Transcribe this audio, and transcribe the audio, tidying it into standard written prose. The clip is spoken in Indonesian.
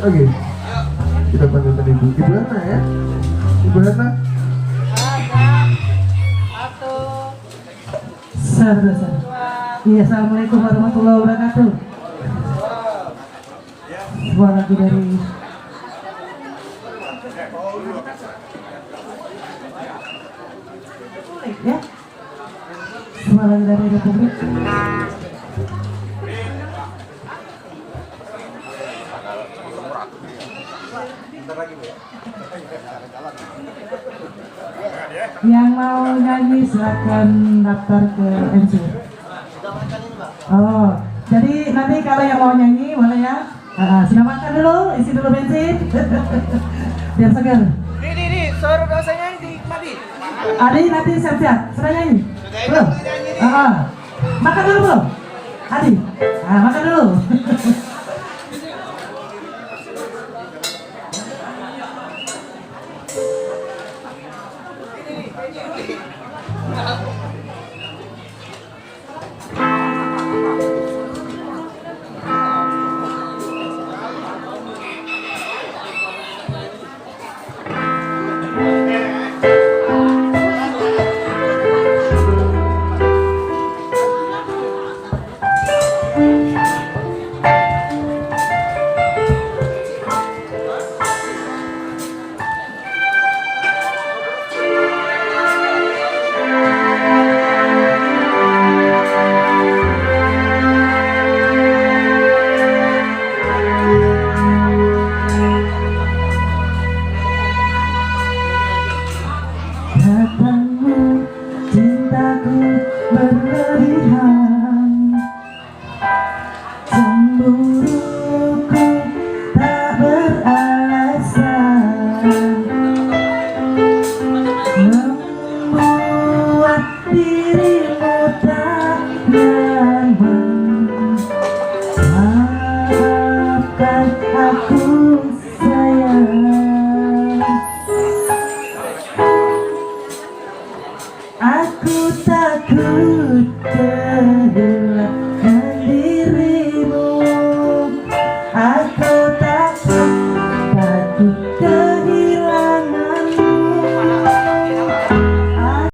Oke. Kita panggilkan Ibu. Ibu Hana ya. Ibu Hana. Iya, assalamualaikum warahmatullahi wabarakatuh. Sebuah lagu dari ya, sebuah lagu dari Republik. Yang mau nyanyi silakan daftar ke MC. Oh, jadi nanti kalau yang mau nyanyi boleh ya. Sudah makan dulu, isi dulu bensin. Biar segar. Ini, suara rasanya nikmati. Adi nanti siap-siap, sudah nyanyi? Belum? Makan dulu belum? Adi, makan dulu. Datangmu cintaku berlebihan, cemburuku tak beralasan, membuat dirimu tak nyaman. Maafkan aku sayang, aku takut